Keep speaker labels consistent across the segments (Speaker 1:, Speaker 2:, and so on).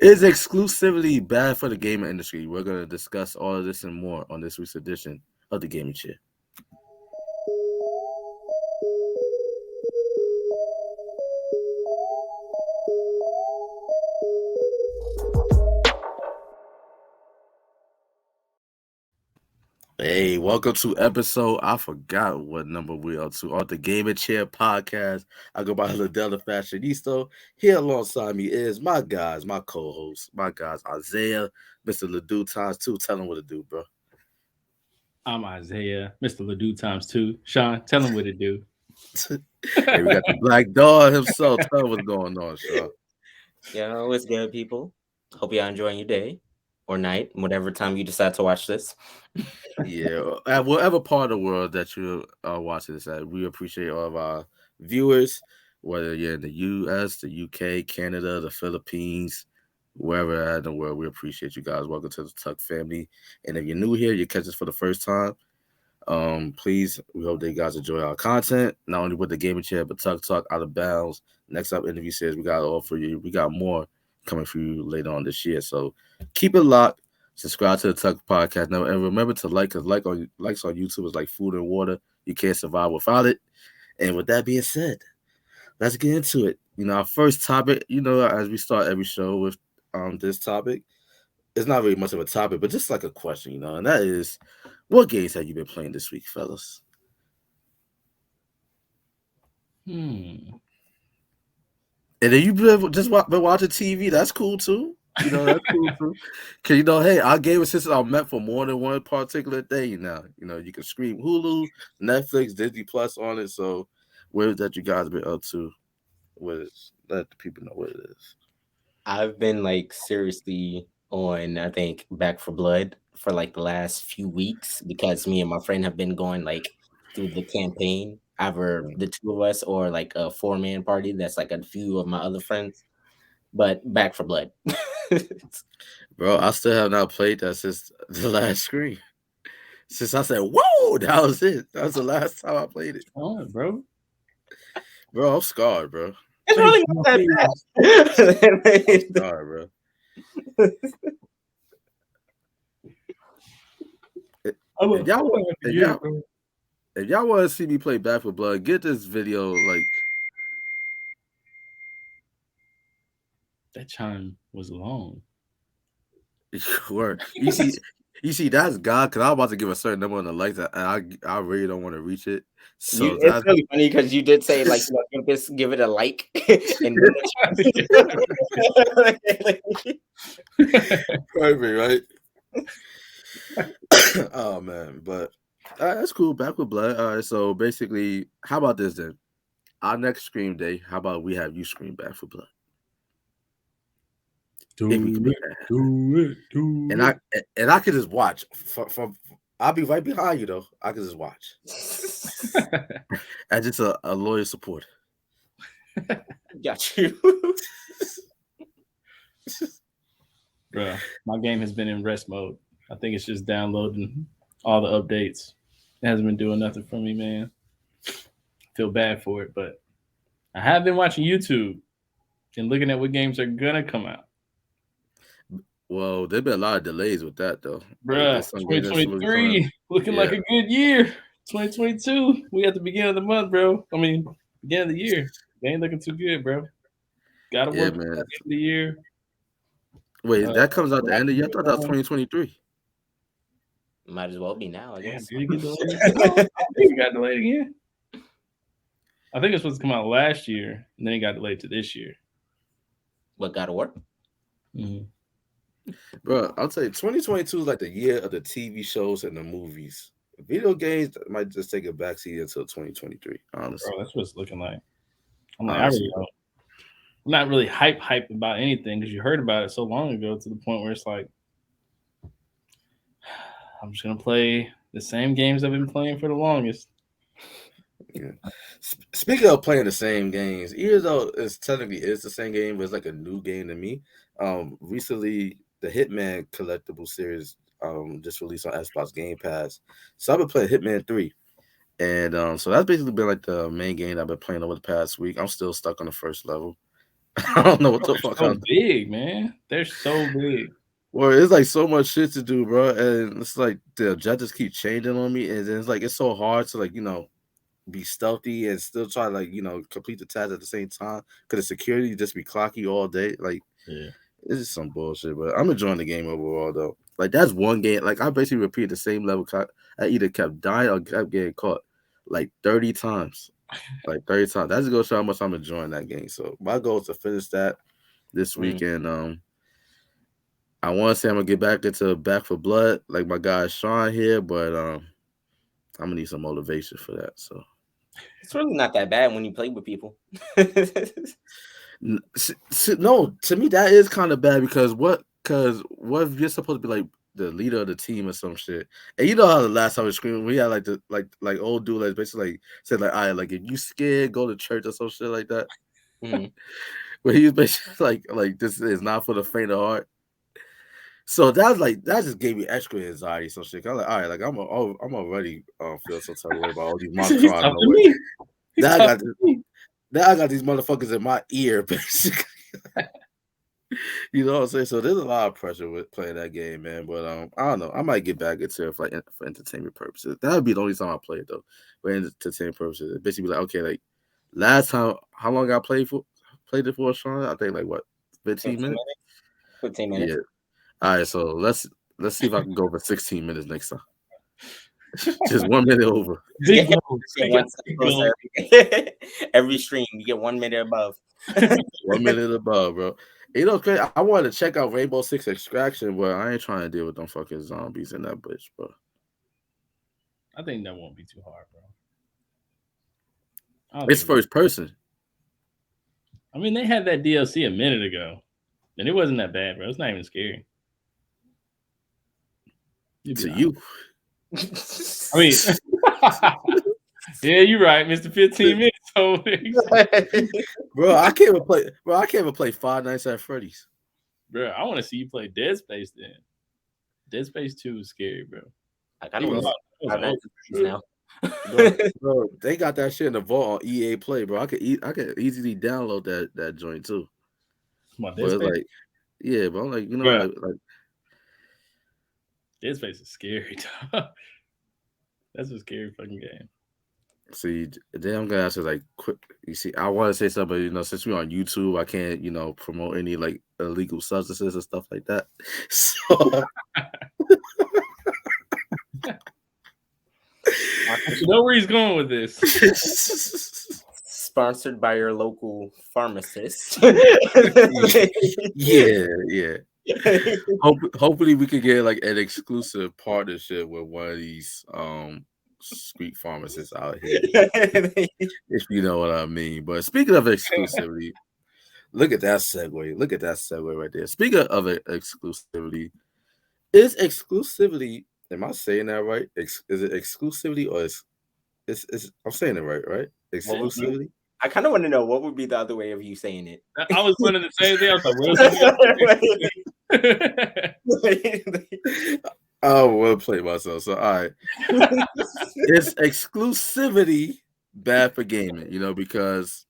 Speaker 1: Is exclusivity bad for the gaming industry? We're going to discuss all of this and more on this week's edition of the Gaming Chair. Hey, welcome to episode. I forgot what number we are to on the Gaming Chair podcast. I go by Ladella Fashionista. Here alongside me is my guys, my co-hosts, my guys, Isaiah, Mr. Ledoux times two. Tell him what to do, bro.
Speaker 2: I'm Isaiah, Mr. Ledoux times two. Sean, tell him what to do.
Speaker 1: Hey, we got the Black Dog himself. Tell him what's going on, Sean.
Speaker 3: Yo, what's good, people? Hope y'all enjoying your day or night, whatever time you decide to watch this.
Speaker 1: Yeah, at whatever part of the world that you are watching this at, we appreciate all of our viewers, whether you're in the U.S., the UK, Canada, the Philippines, wherever in the world. We appreciate you guys. Welcome to the Tuck family. And if you're new here, you catch us for the first time. Please, we hope that you guys enjoy our content, not only with the Gaming Chair, but Tuck Talk Out of Bounds. Next up, interview series, we got it all for you. We got more coming for you later on this year. So keep it locked. Subscribe to the Tuck Podcast now, and remember to like, because likes on YouTube is like food and water. You can't survive without it. And with that being said, let's get into it. Our first topic, as we start every show with this topic, it's not really much of a topic, but just like a question, and that is, what games have you been playing this week, fellas? And if you've just been watching TV, that's cool too. That's cool too. Because hey, our game systems are meant for more than one particular thing now. You can stream Hulu, Netflix, Disney Plus on it. So what is that you guys been up to? Let the people know what it is.
Speaker 3: I've been seriously on, I think, Back for Blood for the last few weeks because me and my friend have been going through the campaign, either the two of us or a 4-man party that's a few of my other friends. But Back for Blood.
Speaker 1: Bro, I still have not played that since the last screen. Since I said, whoa, that was it. That was the last time I played it.
Speaker 2: Oh, bro.
Speaker 1: Bro, I'm scarred, bro.
Speaker 3: It's really not that bad.
Speaker 1: I'm scarred, bro. If y'all want to see me play Back for Blood, get this video
Speaker 2: That chime was long.
Speaker 1: You see, that's God, because I'm about to give a certain number on the likes, and I really don't want to reach it. So
Speaker 3: it's really funny because you did say give it a like. And
Speaker 1: Perfect, right? Oh man, but that's cool. Back with Blood. All right, so basically, how about this then? Our next Scream Day, how about we have you scream Back for Blood?
Speaker 2: Do it.
Speaker 1: And I could just watch from. I'll be right behind you though. I can just watch. And just a loyal support.
Speaker 3: Got you.
Speaker 2: Bro, my game has been in rest mode. I think it's just downloading all the updates. It hasn't been doing nothing for me, man. Feel bad for it, but I have been watching YouTube and looking at what games are gonna come out.
Speaker 1: Well, there've been a lot of delays with that though.
Speaker 2: Bruh, 2023 looking like a good year. 2022, we at the beginning of the month, bro. I mean, beginning of the year. They ain't looking too good, bro. Gotta work at the end of the year.
Speaker 1: Wait, that comes out the end of the year? I thought that was 2023.
Speaker 3: Might as well be now, I guess.
Speaker 2: Did it get delayed? It got delayed again. I think it's supposed to come out last year, and then it got delayed to this year.
Speaker 3: What, gotta work?
Speaker 2: Mm-hmm.
Speaker 1: Bro, I'll tell you, 2022 is like the year of the TV shows and the movies. Video games might just take a backseat until 2023, honestly.
Speaker 2: Bro, that's what it's looking like. I'm like, I'm not really hype about anything because you heard about it so long ago to the point where it's like, I'm just going to play the same games I've been playing for the longest.
Speaker 1: Yeah. Speaking of playing the same games, even though it's technically is the same game, but it's like a new game to me. Recently, the Hitman collectible series just released on Xbox Game Pass. So I've been playing Hitman 3. And so that's basically been like the main game I've been playing over the past week. I'm still stuck on the first level. I don't know what
Speaker 2: Bro,
Speaker 1: the
Speaker 2: they're
Speaker 1: fuck
Speaker 2: so
Speaker 1: I'm.
Speaker 2: big, man. They're so big.
Speaker 1: Well, it's like so much shit to do, bro, and it's like the objectives keep changing on me, and then it's like it's so hard to like be stealthy and still try to like complete the task at the same time because the security just be clocky all day. Like
Speaker 2: Yeah.
Speaker 1: it's just some bullshit, but I'm enjoying the game overall though. Like that's one game. Like I basically repeated the same level. I either kept dying or kept getting caught like 30 times. Like 30 times. That's to go show how much I'm enjoying that game. So my goal is to finish that this
Speaker 3: Mm.
Speaker 1: weekend. I want to say I'm gonna get back into Back for Blood, like my guy Sean here, but I'm gonna need some motivation for that. So
Speaker 3: It's really not that bad when you play with people.
Speaker 1: no, to me that is kind of bad because what if you're supposed to be like the leader of the team or some shit, and you know how the last time we screamed, we had like the like old dude like basically like said like, all right, like if you scared, go to church or some shit like that.
Speaker 3: Mhm.
Speaker 1: But he was basically like this is not for the faint of heart. So that's like that just gave me extra anxiety, some shit. I'm like, all right, like I'm already feel some type of way about all these monsters
Speaker 2: He's
Speaker 1: coming out of
Speaker 2: talking to
Speaker 1: nowhere.
Speaker 2: me. He's
Speaker 1: Now I
Speaker 2: talking
Speaker 1: got
Speaker 2: to me.
Speaker 1: now I got these motherfuckers in my ear, basically. You know what I'm saying? So there's a lot of pressure with playing that game, man. But I don't know. I might get back into it for like for entertainment purposes. That would be the only time I play it though. For entertainment purposes, it basically be like, okay, like last time, how long I played it for, Sean? I think like what, 15
Speaker 3: 15
Speaker 1: minutes?
Speaker 3: minutes. 15
Speaker 1: Yeah.
Speaker 3: minutes.
Speaker 1: All right, so let's see if I can go for 16 minutes next time. Just 1 minute over.
Speaker 2: Big
Speaker 3: Get
Speaker 2: goals.
Speaker 3: get
Speaker 2: They got
Speaker 3: one step
Speaker 2: big goals.
Speaker 3: closer every stream. You get 1 minute above.
Speaker 1: 1 minute above, bro. You know, crazy. I wanted to check out Rainbow Six Extraction, but I ain't trying to deal with them fucking zombies in that bitch, bro.
Speaker 2: I think that won't be too hard, bro. I don't
Speaker 1: It's
Speaker 2: think it'll be.
Speaker 1: first person
Speaker 2: I mean, they had that DLC a minute ago, and it wasn't that bad, bro. It's not even scary. You'll be
Speaker 1: to
Speaker 2: all right.
Speaker 1: you.
Speaker 2: I mean, yeah, you're right, Mr. 15 minutes. So,
Speaker 1: Bro, I can't even play. Bro, I can't even play Five Nights at Freddy's.
Speaker 2: bro, I want to see you play Dead Space then. Dead Space 2 is scary, bro.
Speaker 3: I kind of
Speaker 2: Even
Speaker 3: want
Speaker 2: though
Speaker 3: to
Speaker 1: Bro,
Speaker 2: I was
Speaker 3: Five
Speaker 2: like, oh,
Speaker 3: Nights at Freddy's now.
Speaker 1: bro, they got that shit in the vault on EA Play, bro. I could easily download that joint too.
Speaker 2: come on,
Speaker 1: But
Speaker 2: Dead
Speaker 1: it's
Speaker 2: Space,
Speaker 1: like, yeah, bro, like
Speaker 2: bro.
Speaker 1: like
Speaker 2: Dead Space is scary, dog. That's a scary fucking game.
Speaker 1: see, then I'm gonna have to like quick. You see, I want to say something, but since we're on YouTube, I can't promote any like illegal substances and stuff like that. So
Speaker 2: You know where he's going with this.
Speaker 3: Sponsored by your local pharmacist.
Speaker 1: yeah, yeah. Hopefully we could get like an exclusive partnership with one of these street pharmacists out here, if you know what I mean. But speaking of exclusivity, look at that segue. Look at that segue right there. Speaking of exclusivity, is exclusivity? Am I saying that right? Is it exclusivity or is I'm saying it right?
Speaker 3: What would you?
Speaker 1: Exclusivity.
Speaker 3: I kind of want to know what would be the other way of you saying it.
Speaker 2: I was wondering the same thing. I was like, what else is he gonna say?
Speaker 1: I will play myself. So all right, is exclusivity bad for gaming? Because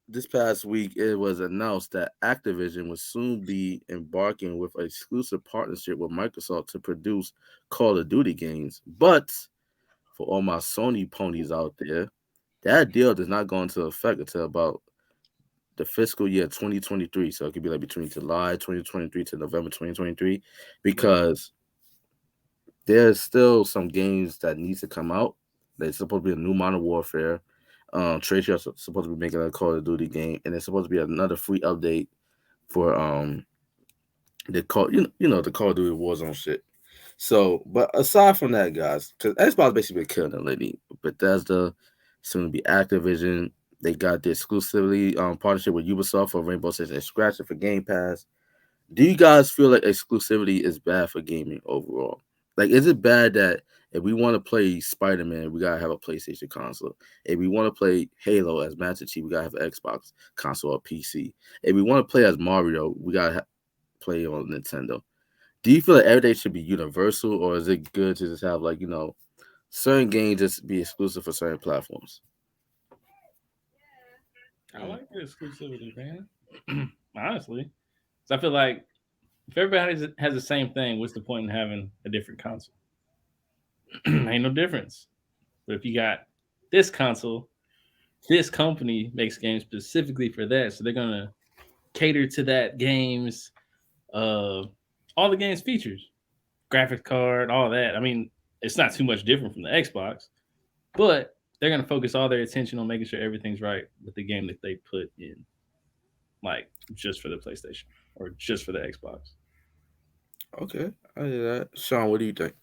Speaker 1: this past week it was announced that Activision will soon be embarking with an exclusive partnership with Microsoft to produce Call of Duty games. But for all my Sony ponies out there, that deal does not go into effect until about the fiscal year 2023. So it could be like between July 2023 to November 2023, because there's still some games that needs to come out. There's supposed to be a new Modern Warfare. Tracer is supposed to be making a Call of Duty game, and there's supposed to be another free update for the the Call of Duty Warzone shit. So, but aside from that, guys, because Xbox basically been killing it lately. Bethesda, soon to be Activision. They got the exclusively partnership with Ubisoft for Rainbow Six Extraction for Game Pass. Do you guys feel like exclusivity is bad for gaming overall? Like, is it bad that if we want to play Spider Man, we gotta have a PlayStation console? If we want to play Halo as Master Chief, we gotta have an Xbox console or PC. If we want to play as Mario, we gotta play on Nintendo. Do you feel like everything should be universal, or is it good to just have like certain games just be exclusive for certain platforms?
Speaker 2: I like the exclusivity, man. Honestly, so I feel like if everybody has the same thing, what's the point in having a different console? Ain't no difference. But if you got this console, this company makes games specifically for that, so they're gonna cater to that game's uh all the game's features, graphics card, all that. I mean, it's not too much different from the Xbox, but they're gonna focus all their attention on making sure everything's right with the game that they put in, like just for the PlayStation or just for the Xbox.
Speaker 1: Okay, I hear that. Sean, what do you think?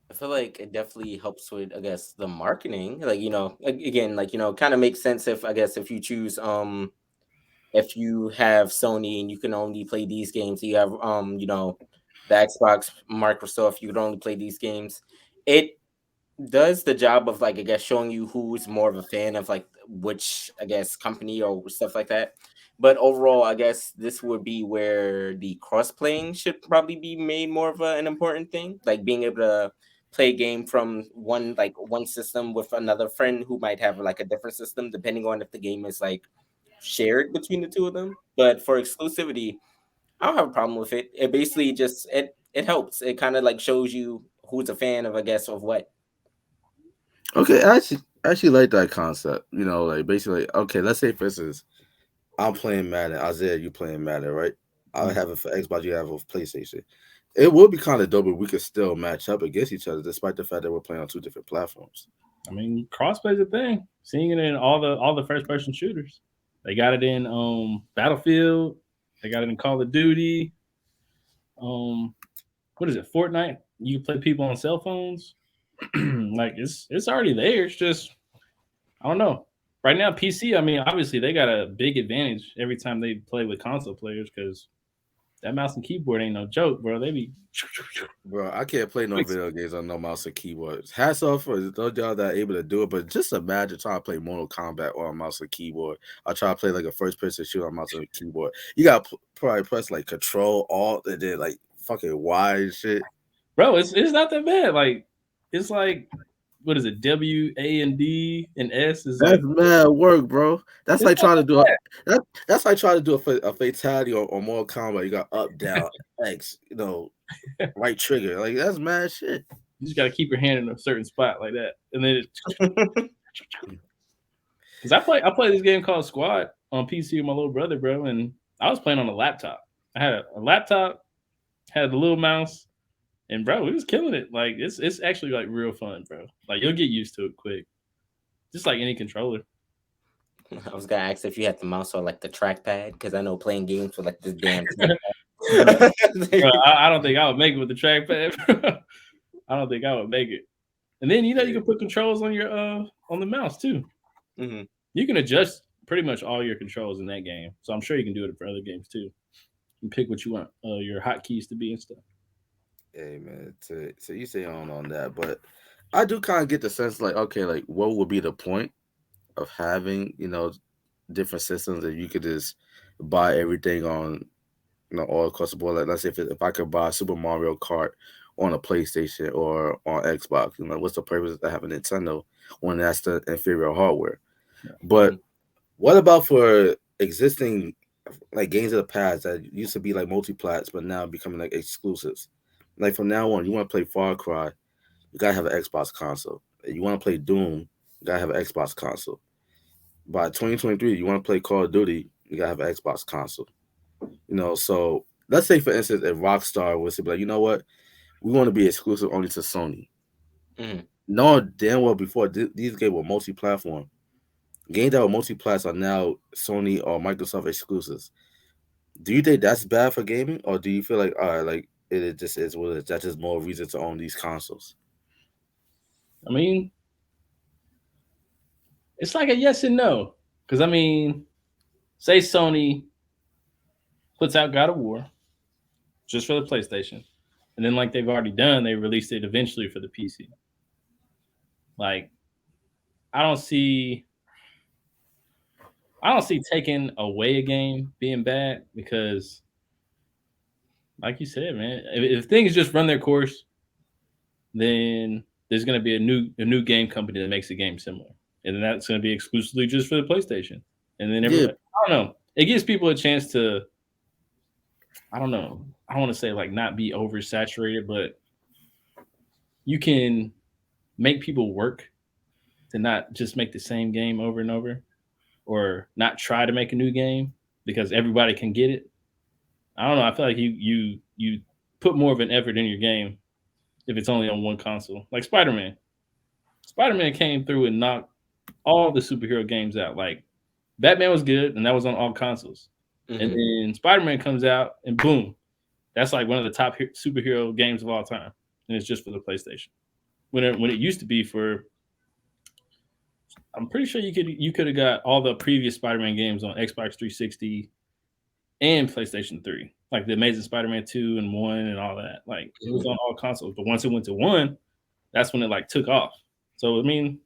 Speaker 3: I feel like it definitely helps with, I guess, the marketing. Like, again, like, kind of makes sense if, I guess, if you choose, if you have Sony and you can only play these games, you have, the Xbox, Microsoft, you can only play these games. It does the job of, like, I guess, showing you who's more of a fan of, like, which, I guess, company or stuff like that. But overall, I guess this would be where the cross playing should probably be made more of an important thing, like being able to play a game from one system with another friend who might have like a different system, depending on if the game is like shared between the two of them. But for exclusivity, I don't have a problem with it. It basically just it helps. It kind of like shows you who's a fan of, I guess, of what.
Speaker 1: Okay, I actually like that concept. Like basically, okay, let's say for instance, I'm playing Madden, Isaiah, you playing Madden, right? I
Speaker 2: Mm.
Speaker 1: have it for Xbox, you have it for PlayStation. It would be kind of dope if we could still match up against each other, despite the fact that we're playing on two different platforms.
Speaker 2: I mean, crossplay's a thing. Seeing it in all the first person shooters. They got it in Battlefield. They got it in Call of Duty. Um, what is it? Fortnite. You play people on cell phones. Like it's already there. It's just I don't know. Right now, PC. I mean, obviously they got a big advantage every time they play with console players because that mouse and keyboard ain't no joke, bro. They be
Speaker 1: Bro, I can't play no video games on no mouse and keyboards. Hats off for those y'all that are able to do it, but just imagine trying to play Mortal Kombat on a mouse and keyboard. I try to play like a first person shooter on mouse and keyboard. You got to probably press like Control Alt and then like fucking Y and shit.
Speaker 2: bro. It's not that bad. Like it's like what is it? WAND and S is
Speaker 1: That's
Speaker 2: like
Speaker 1: mad work, bro. That's
Speaker 2: it's
Speaker 1: like
Speaker 2: not
Speaker 1: trying to
Speaker 2: that
Speaker 1: do
Speaker 2: bad.
Speaker 1: that's like trying to do a fatality on Mortal Kombat. You got up, down, X, right trigger. Like that's mad shit.
Speaker 2: You just gotta keep your hand in a certain spot like that, and then because I play this game called Squad on PC with my little brother, bro, and I was playing on a laptop. I had a laptop, had the little mouse, and bro, we was killing it. Like it's actually like real fun, bro. Like you'll get used to it quick, just like any controller.
Speaker 3: I was gonna ask if you had the mouse or like the trackpad because I know playing games with like this damn
Speaker 2: bro, bro,
Speaker 3: trackpad.
Speaker 2: I don't think I would make it with the trackpad. Bro. I don't think I would make it. And then you
Speaker 1: Yeah.
Speaker 2: can put controls on your on the mouse too.
Speaker 3: Hmm.
Speaker 2: You can adjust pretty much all your controls in that game. So I'm sure you can do it for other games too. You pick what you want your hotkeys to be and stuff.
Speaker 1: Hey man, so you say on that, but I do kind of get the sense like okay, like what would be the point of having different systems if you could just buy everything on all across the board. Like let's say if I could buy Super Mario Kart on a PlayStation or on Xbox, what's the purpose of having Nintendo when that's the inferior hardware? But
Speaker 3: Hmm.
Speaker 1: what about for existing like games of the past that used to be like multi-plats but now becoming like exclusives? Like from now on, you want to play Far Cry, you gotta have an Xbox console. You want to play Doom, you gotta have an Xbox console. By 2023, you want to play Call of Duty, you gotta have an Xbox console. So let's say for instance, if Rockstar was to be like, you know what, we want to be exclusive only to Sony.
Speaker 3: Hmm.
Speaker 1: Knowing damn well before these games were multi-platform, games that were multi-plats are now Sony or Microsoft exclusives. Do you think that's bad for gaming, or do you feel like all right, like it just is what it is? That's just more reason to own these consoles.
Speaker 2: I mean, it's like a yes and no. Because I mean, say Sony puts out God of War just for the PlayStation, and then like they've already done, they released it eventually for the PC. Like I don't see I don't see taking away a game being bad because, like you said, man, if things just run their course, then there's going to be a new game company that makes a game similar, and then that's going to be exclusively just for the PlayStation. And then
Speaker 1: Yeah,
Speaker 2: everybody, I don't know. it gives people a chance to, I don't know, I want to say like not be oversaturated, but you can make people work to not just make the same game over and over, or not try to make a new game because everybody can get it. I don't know. I feel like you put more of an effort in your game if it's only on one console. Like Spider Man. Spider Man came through and knocked all the superhero games out. Like Batman was good, and that was on all consoles. And
Speaker 3: Mm-hmm.
Speaker 2: then Spider Man comes out, and boom, that's like one of the top superhero games of all time, and it's just for the PlayStation. When it used to be for, I'm pretty sure you could have got all the previous Spider Man games on Xbox 360 and PlayStation 3, like the Amazing Spider Man 2 and 1 and all that. Like it was
Speaker 3: Mm-hmm.
Speaker 2: on all consoles, but once it went to one, that's when it like took off. So I mean,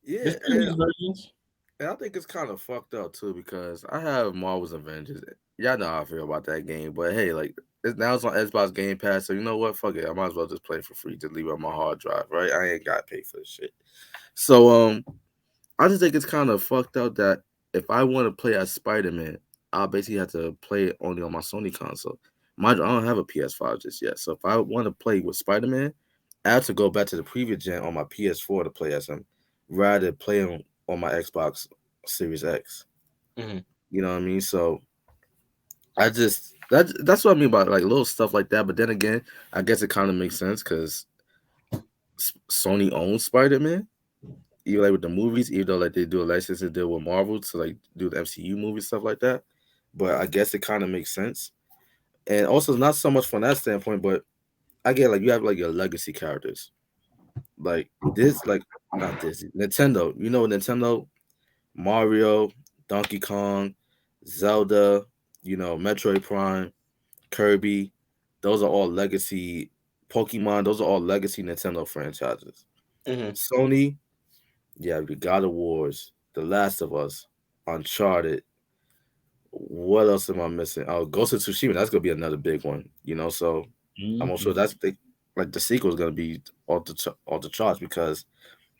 Speaker 1: Yeah,
Speaker 2: there's previous versions.
Speaker 1: and I think it's kind of fucked up too because I have Marvel's Avengers. Y'all know how I feel about that game, but hey, like now it's on Xbox Game Pass, so you know what? Fuck it, I might as well just play it for free. Just leave it on my hard drive, right? I ain't got to pay for this shit. So I just think it's kind of fucked up that if I want to play as Spider Man, I'll basically have to play it only on my Sony console. Mind you, I don't have a PS5 just yet, so if I want to play with Spider Man, I have to go back to the previous gen on my PS4 to play as him, rather than play him on my Xbox Series X.
Speaker 3: Mm-hmm.
Speaker 1: You know what I mean? So I just that's what I mean by like little stuff like that. But then again, I guess it kind of makes sense because Sony owns Spider Man, even like with the movies, even though like they do a licensing deal with Marvel to like do the MCU movies stuff like that. But I guess it kind of makes sense, and also not so much from that standpoint, but I get like you have like your legacy characters, like this, like not Disney, Nintendo. You know Nintendo, Mario, Donkey Kong, Zelda, you know Metroid Prime, Kirby. Those are all legacy. Pokemon. Those are all legacy Nintendo franchises.
Speaker 3: Mm-hmm.
Speaker 1: Sony, yeah, the God of Wars, The Last of Us, Uncharted. What else am I missing? Oh, Ghost of Tsushima. That's gonna be another big one. You know, so I'm also
Speaker 2: Mhm.
Speaker 1: that's like the sequel is gonna be off the charts because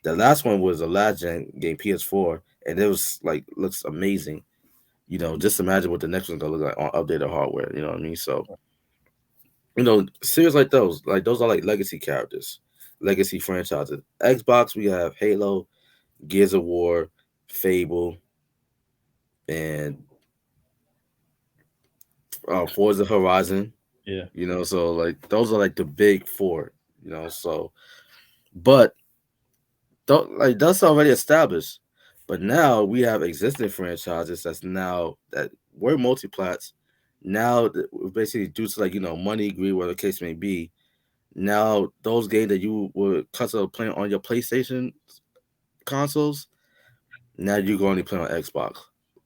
Speaker 1: the last one was a last gen game PS4 and it was like looks amazing. You know, just imagine what the next one's gonna look like on updated hardware. You know what I mean? So you know, series like those are like legacy characters, legacy franchises. Xbox, we have Halo, Gears of War, Fable, and Forza Horizon.
Speaker 2: Yeah.
Speaker 1: You know, so like those are like the big four. You know, so but don't like that's already established. But now we have existing franchises that's now that were multiplats. Now basically due to like you know money, greed, whatever the case may be. Now those games that you were constantly playing on your PlayStation consoles, now you can only play on Xbox.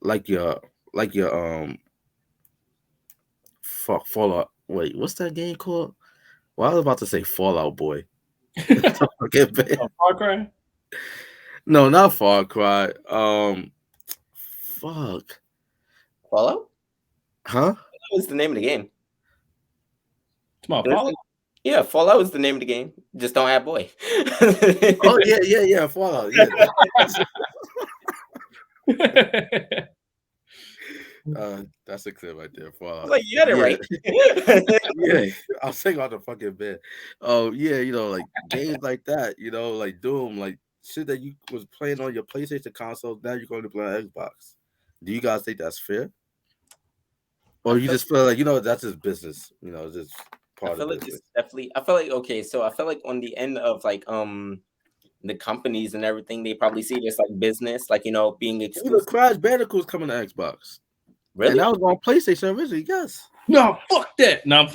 Speaker 1: Like your like your Fallout. Wait, what's that game called? Well, I was about to say Fallout Boy. Forget bad.
Speaker 2: Far Cry.
Speaker 1: No, not Far Cry. Fuck.
Speaker 3: Fallout?
Speaker 1: Huh?
Speaker 3: That was the name of the game.
Speaker 2: Come on,
Speaker 3: It was
Speaker 2: Fallout.
Speaker 3: Yeah, Fallout was the name of the game. Just don't add boy.
Speaker 1: Oh yeah, yeah, yeah. Fallout. Yeah. That's a clip right there.
Speaker 3: I was
Speaker 1: Fallout.
Speaker 3: like, you got it
Speaker 1: Yeah,
Speaker 3: right.
Speaker 1: yeah. I'll sing on the fucking bed. Oh yeah, you know, like games like that. You know, like Doom, like shit that you was playing on your PlayStation console. Now you're going to play on Xbox. Do you guys think that's fair,
Speaker 3: I
Speaker 1: or you
Speaker 3: feel
Speaker 1: just feel like you know that's just business? You know, it's just
Speaker 3: I
Speaker 1: part of
Speaker 3: feel like it's
Speaker 1: business.
Speaker 3: definitely I feel like okay, so I feel like on the end of like the companies and everything, they probably see this like business, like being
Speaker 1: You know,
Speaker 3: exclusive.
Speaker 1: Crash Bandicoot's coming to Xbox, and
Speaker 3: Really?
Speaker 1: that was on PlayStation originally. Yes.
Speaker 2: No, fuck that. No,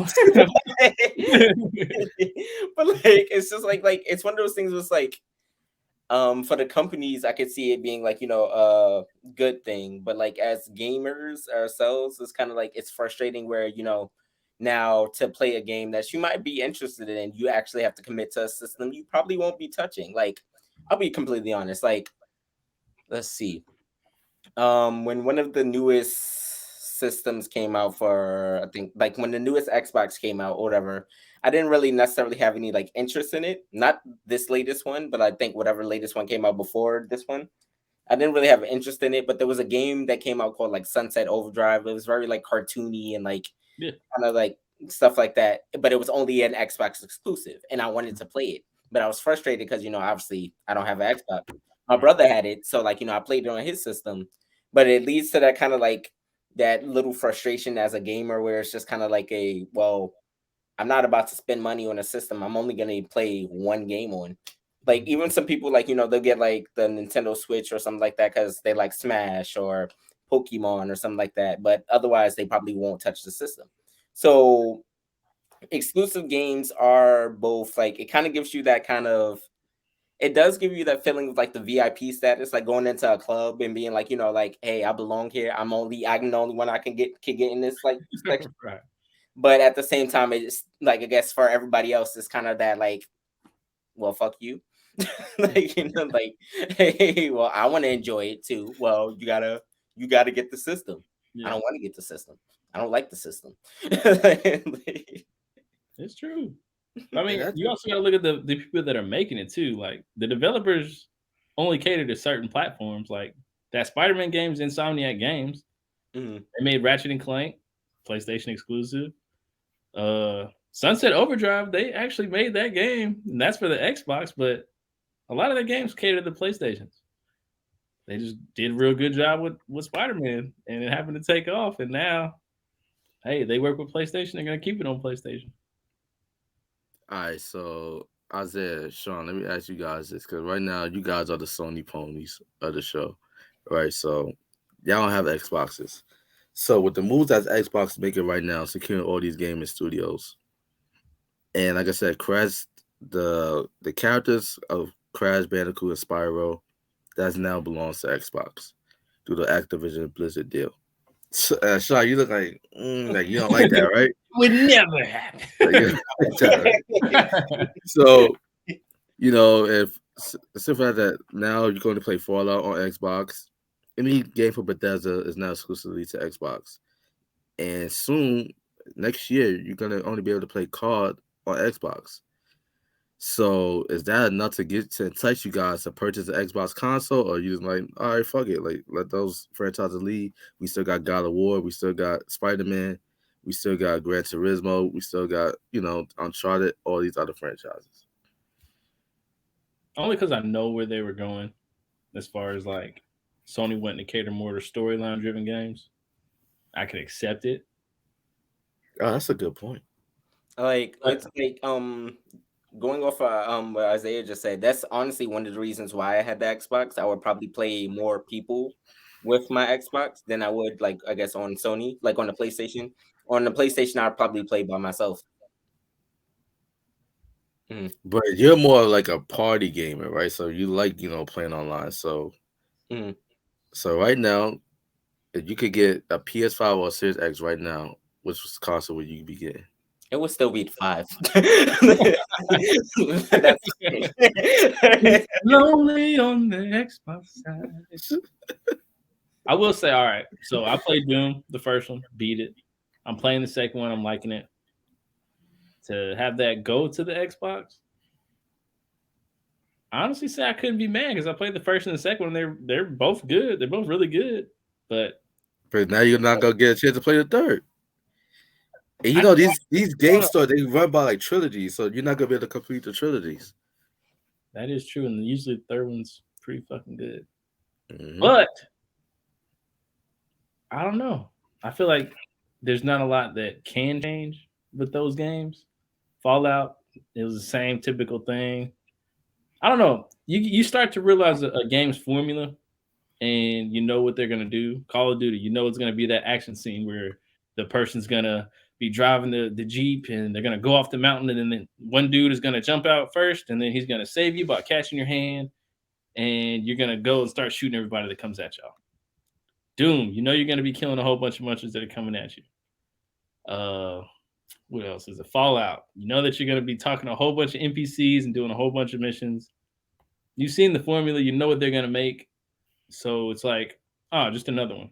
Speaker 3: But like it's just like it's one of those things was like for the companies I could see it being like a good thing, but like as gamers ourselves it's kind of like it's frustrating where now to play a game that you might be interested in you actually have to commit to a system you probably won't be touching. Like I'll be completely honest, like let's see, when one of the newest systems came out, for I think like when the newest Xbox came out or whatever, I didn't really necessarily have any like interest in it. Not this latest one, but I think whatever latest one came out before this one. I didn't really have an interest in it, but there was a game that came out called like Sunset Overdrive. It was very like cartoony and like
Speaker 2: Yeah.
Speaker 3: kind of like stuff like that. But it was only an Xbox exclusive, and I wanted to play it. But I was frustrated because obviously I don't have an Xbox. My brother had it, so like I played it on his system. But it leads to that kind of like that little frustration as a gamer, where it's just kind of like I'm not about to spend money on a system I'm only gonna play one game on. Like even some people like they'll get like the Nintendo Switch or something like that because they like Smash or Pokemon or something like that. But otherwise, they probably won't touch the system. So exclusive games are both like it kind of gives you that kind of it does give you that feeling of like the VIP status, like going into a club and being like, like, hey, I belong here. I'm the only one I can get in this like section.
Speaker 2: Right.
Speaker 3: But at the same time, it's like I guess for everybody else, it's kind of that like, well, fuck you. Like like, hey, well, I want to enjoy it too. Well, you gotta get the system. I
Speaker 2: Yeah,
Speaker 3: don't want to get the system. I don't like the system.
Speaker 2: it's true. I mean,
Speaker 1: And
Speaker 2: you also got to look at the people that are making it too. Like the developers only cater to certain platforms. Like that Spider-Man games, Insomniac Games.
Speaker 3: Mhm.
Speaker 2: They made Ratchet and Clank, PlayStation exclusive. Sunset Overdrive, they actually made that game, and that's for the Xbox. But a lot of the games cater to the PlayStations. They just did a real good job with Spider-Man, and it happened to take off. And now, hey, they work with PlayStation. They're gonna keep it on PlayStation.
Speaker 1: all right, so Isaiah, Sean, let me ask you guys this because right now you guys are the Sony ponies of the show, right? So y'all don't have Xboxes. So with the moves that Xbox is making right now, securing all these gaming studios, and like I said, Crash, the characters of Crash Bandicoot and Spyro, that now belongs to Xbox through the Activision Blizzard deal. So, Sean, you look like you don't like that, right?
Speaker 2: Would never happen.
Speaker 1: Like, you don't like that, right? So if stuff like that, now you're going to play Fallout on Xbox. Any game for Bethesda is now exclusively to Xbox, and soon next year you're gonna only be able to play COD on Xbox. So is that enough to entice you guys to purchase an Xbox console, or you just like, all right, fuck it, like let those franchises lead? We still got God of War, we still got Spider Man, we still got Gran Turismo, we still got Uncharted, all these other franchises.
Speaker 2: Only because I know where they were going, as far as like Sony went to cater more to storyline driven games. I could accept it.
Speaker 1: Oh, that's a good point.
Speaker 3: Like
Speaker 2: But
Speaker 3: it's like going off what Isaiah just said, that's honestly one of the reasons why I had the Xbox. I would probably play more people with my Xbox than I would like I guess on Sony, like on the PlayStation. On the PlayStation, I'd probably play by myself. Mhm.
Speaker 1: But you're more like a party gamer, right? So you like playing online. So
Speaker 3: Mhm.
Speaker 1: so right now, if you could get a PS5 or a Series X right now, which console would you be getting?
Speaker 3: It would still be 5. That's
Speaker 2: lonely on the Xbox side. I will say, all right. So I played Doom, the first one, beat it. I'm playing the second one. I'm liking it. To have that go to the Xbox, I honestly say I couldn't be mad because I played the first and the second one. They're both good. They're both really good. But
Speaker 1: But now you're not gonna get a chance to play the third. And
Speaker 2: I
Speaker 1: these game stores they run by like trilogies, so you're not gonna be able to complete the trilogies.
Speaker 2: that is true, and usually the third one's pretty fucking good.
Speaker 1: Mm-hmm.
Speaker 2: But I don't know. I feel like there's not a lot that can change with those games. Fallout, it was the same typical thing. I don't know. You start to realize a game's formula, and you know what they're gonna do. Call of Duty, you know it's gonna be that action scene where the person's gonna be driving the jeep, and they're gonna go off the mountain, and then one dude is gonna jump out first, and then he's gonna save you by catching your hand, and you're gonna go and start shooting everybody that comes at y'all. Doom, you know you're gonna be killing a whole bunch of munchers that are coming at you. Uh, what else is it? Fallout. You know that you're gonna be talking to a whole bunch of NPCs and doing a whole bunch of missions. You've seen the formula. You know what they're gonna make. So it's like, oh, just another one.